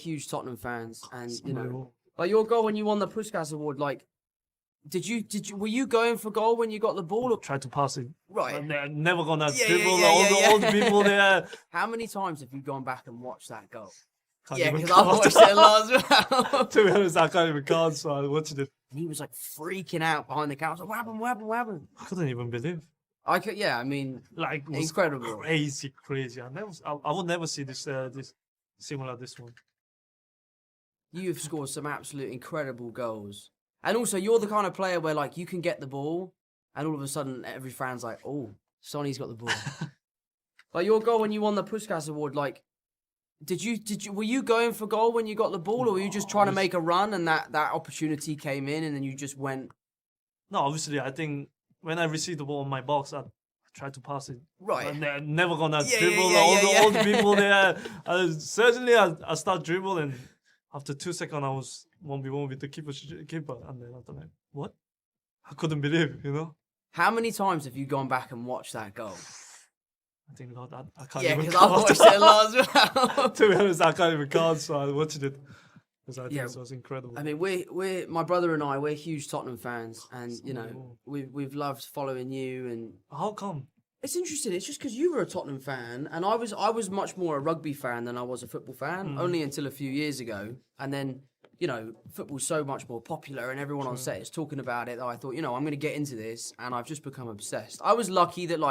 huge Tottenham fans, and It's unbelievable. like your goal when you won the Puskás Award, like, were you going for goal when you got the ball? Or... Try to pass it. Right. I'm never gonna Yeah, dribble yeah, all yeah, the yeah. old people there. How many times have you gone back and watched that goal? Can't Yeah, even because I watched count. it a lot as well. To be honest, I can't even count, so I watched it. And he was like freaking out behind the camera. I was like, what happened? What happened? What happened? I couldn't even believe. I could, yeah, I mean, Like, it was incredible. crazy. I would never see this similar this one. You've scored some absolute incredible goals. And also, you're the kind of player where, like, you can get the ball, and all of a sudden, every fan's like, oh, Sonny's got the ball. Like, your goal when you won the Puskás Award, like, were you going for goal when you got the ball, or were you just trying to make a run, and that opportunity came in, and then you just went... No, obviously, I think when I received the ball in my box, I tried to pass it. Right. I'm never gonna Yeah, dribble yeah, all yeah, the yeah. old people there. Certainly, I start dribbling. After 2 seconds, I was 1v1 with the keeper, and then after that, what? I couldn't believe, How many times have you gone back and watched that goal? I think Lord, I can't Yeah, even because I count. watched it a lot as well. To be honest, I can't even count, so I watched it because I think Yeah. it was incredible. I mean, we're my brother and I, we're huge Tottenham fans, and unbelievable. we've loved following you. And How come? it's interesting. It's just because you were a Tottenham fan, and I was much more a rugby fan than I was a football fan. Only until a few years ago, and then football's so much more popular, and everyone on set is talking about it. That I thought, I'm going to get into this, and I've just become obsessed. I was lucky that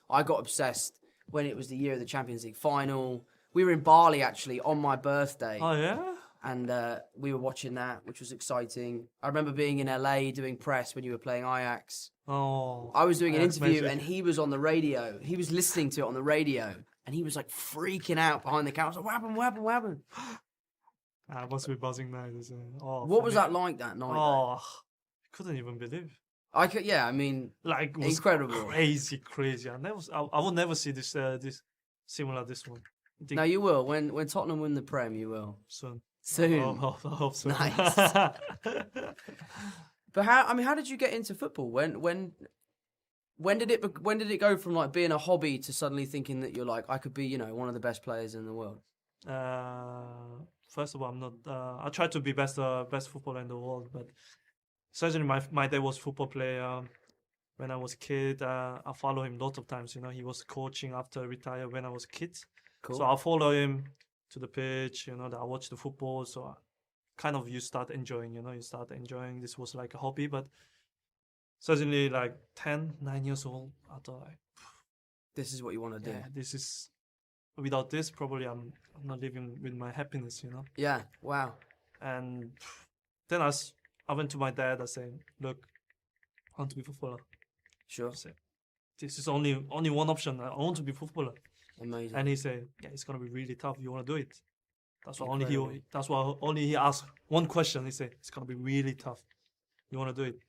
I got obsessed when it was the year of the Champions League final. We were in Bali actually on my birthday. Oh yeah. And we were watching that, which was exciting. I remember being in LA doing press when you were playing Ajax. Oh. I was doing an Ajax interview, Magic. and he was on the radio. He was listening to it on the radio, and he was like freaking out behind the camera. I was like, what happened? What happened? What happened? I must be buzzing now. Isn't it? Oh, What was funny. that like that night? Oh, I couldn't even believe. I could, yeah. I mean, Like, it was incredible. crazy. I will never see this similar this one. I think No, you will when Tottenham win the Prem. You will soon. soon. Oh, I hope so. Nice. But how did you get into football? When did it go from like being a hobby to suddenly thinking that you're like, I could be one of the best players in the world? First of all, I'm not. I try to be best footballer in the world, but certainly my dad was football player. When I was a kid, I follow him lots of times. He was coaching after retired when I was a kid. Cool. So I follow him to the pitch. I watch the football. So you start enjoying. You start enjoying. This was like a hobby, but certainly like 9 years old, I thought, This is what you want to do. yeah, this is. Without this, probably I'm not living with my happiness. Yeah. Wow. And then I went to my dad. I said, "Look, I want to be footballer." Sure. I said, "This is only one option. I want to be footballer." Amazing. And he said, "Yeah, it's gonna be really tough. You want to do it?" That's why Incredible. only he asked one question. He said, "It's gonna be really tough. You want to do it?"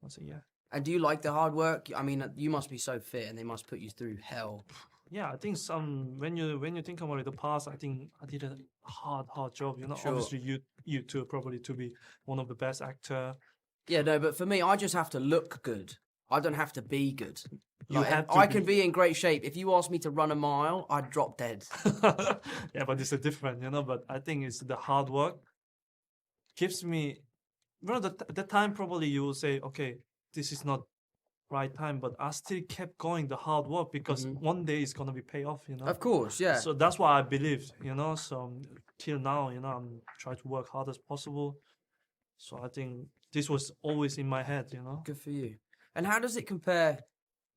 I said, "Yeah." And do you like the hard work? I mean, you must be so fit, and they must put you through hell. Yeah, I think when you think about it, the past, I think I did a hard job. Sure. Obviously you too probably to be one of the best actor. Yeah, no, but for me, I just have to look good. I don't have to be good. You have to I be. can be in great shape. If you asked me to run a mile, I'd drop dead. Yeah, but it's a different, But I think it's the hard work gives me. The time probably you will say, okay, this is not right time, but I still kept going the hard work because one day it's gonna be pay off, Of course, yeah. So that's why I believed, So till now, I'm trying to work hard as possible. So I think this was always in my head, Good for you. And how does it compare,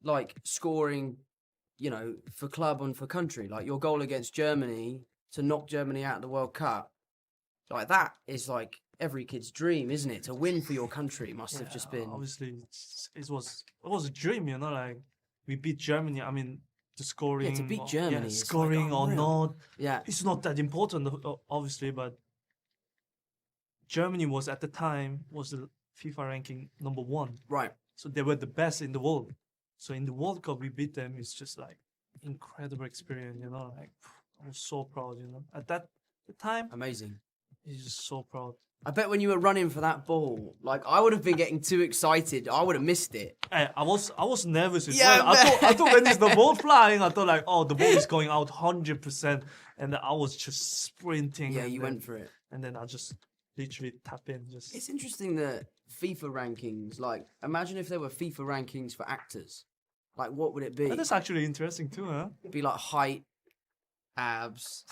like, scoring, for club and for country? Like, your goal against Germany to knock Germany out of the World Cup, like, that is, like, every kid's dream, isn't it? To win for your country must have just been... Obviously, it was a dream, Like, we beat Germany. I mean, the scoring... Yeah, to beat Germany is scoring like or unreal. not, Yeah. it's not that important, obviously, but Germany was, at the time, was the FIFA ranking number 1. Right. So they were the best in the world. So in the World Cup, we beat them. It's just like incredible experience, Like, I was so proud, At the time, Amazing. He's just so proud. I bet when you were running for that ball, like I would have been getting too excited. I would have missed it. Hey, I was nervous as Yeah, well. I thought when it's the ball flying, I thought like, oh, the ball is going out 100%, and then I was just sprinting. Yeah, you went for it. And then I just literally tap in. Just It's interesting that FIFA rankings, like, imagine if there were FIFA rankings for actors. Like, what would it be? But that's actually interesting too, huh? It'd be like height, abs.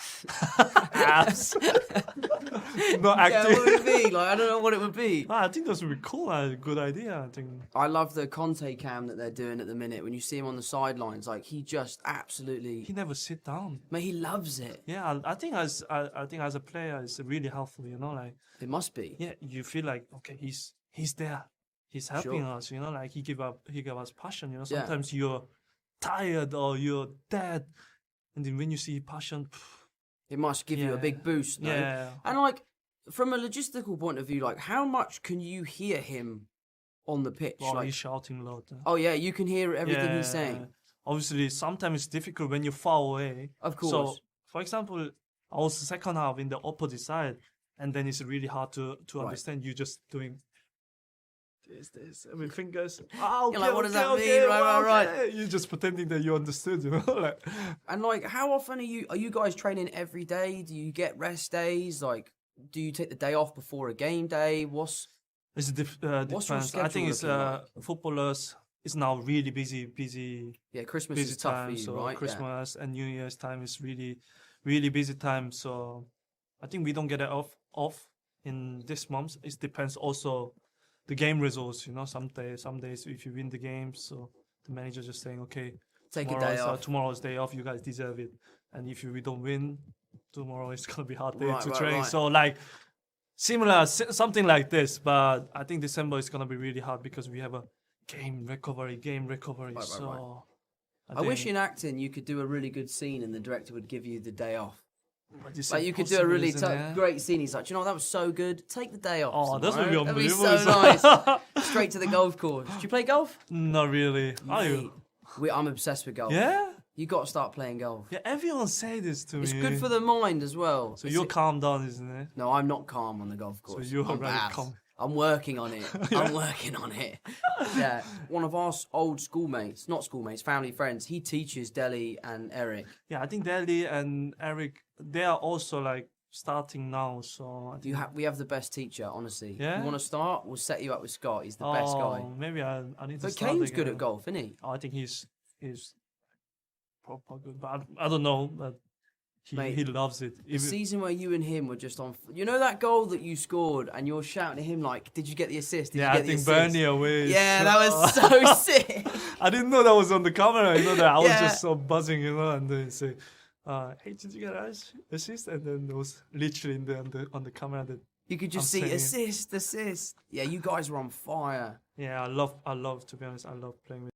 Abs. Not Yeah, acting. what would it be? Like, I don't know what it would be. I think this would be cool. A good idea. I think. I love the Conte cam that they're doing at the minute. When you see him on the sidelines, like, he just absolutely... He never sit down. Mate, he loves it. Yeah, I think as a player, it's really helpful. You know, like It must be. yeah, you feel like okay, he's there. He's helping Sure. us. You know, like he give us passion. You know, Yeah. sometimes you're tired or you're dead, and then when you see passion, It must give you a big boost, no? yeah. And, like, from a logistical point of view, like, how much can you hear him on the pitch? Well, Like, he's shouting a lot. oh, yeah, you can hear everything he's Yeah. saying. Obviously, sometimes it's difficult when you're far away. Of course. So, for example, I was the second half in the opposite side, and then it's really hard to understand. You just doing this, I mean, fingers. Ah, okay, You're like, what does that okay, mean? Right. okay. You're just pretending that you understood, you know, like. And, like, how often are you guys training every day? Do you get rest days? Like, do you take the day off before a game day? It's a What's your difference. I think it's schedule looking like? footballers. It's now really busy Yeah, Christmas busy is tough time. for you, So right? Yeah. Christmas and New Year's time is really busy time. So I think we don't get it off in this month. It depends also the game results. You know, some days if you win the game, so the manager just saying, okay, Take a day off. tomorrow's day off. You guys deserve it. And if we don't win, tomorrow it's gonna be hard day Right, to right, train. right. So like similar something like this. But I think December is gonna be really hard because we have a game recovery. Right. So I wish in acting you could do a really good scene and the director would give you the day off. but it's Like, you could do a really impossible, isn't it? great scene. He's like, you know what, that was so good. Take the day off. Oh, that's gonna be tomorrow. That'd be unbelievable. so nice. Straight to the golf course. Do you play golf? Not really. Are Mate, you? I'm obsessed with golf. Yeah? You got to start playing golf. Yeah, everyone say this to It's me. good for the mind as well. So you're calm down, isn't it? No, I'm not calm on the golf course. you're I'm already bad. calm. I'm working on it. I'm working on it. Yeah. One of our old schoolmates, not schoolmates, family friends, he teaches Delhi and Eric. Yeah, I think Deli and Eric, they are also like starting now. So I think, We have the best teacher, honestly. Yeah? You want to start? We'll set you up with Scott. He's the best guy. Maybe I need to But start Kane's good again. at golf, isn't he? Oh, I think he's proper good, but I don't know. But Mate, he loves it. The season where you and him were just on... You know that goal that you scored and you're shouting at him like, did you get the assist? Did Yeah, you I get think the assist? Bernie away. Yeah, that was so sick. I didn't know that was on the camera. You know that I was Yeah. just so buzzing, you know, and then say, "Hey, did you get an assist?" And then it was literally on the camera that. You could just I'm see saying it. assist. Yeah, you guys were on fire. Yeah, I love. To be honest, I love playing with.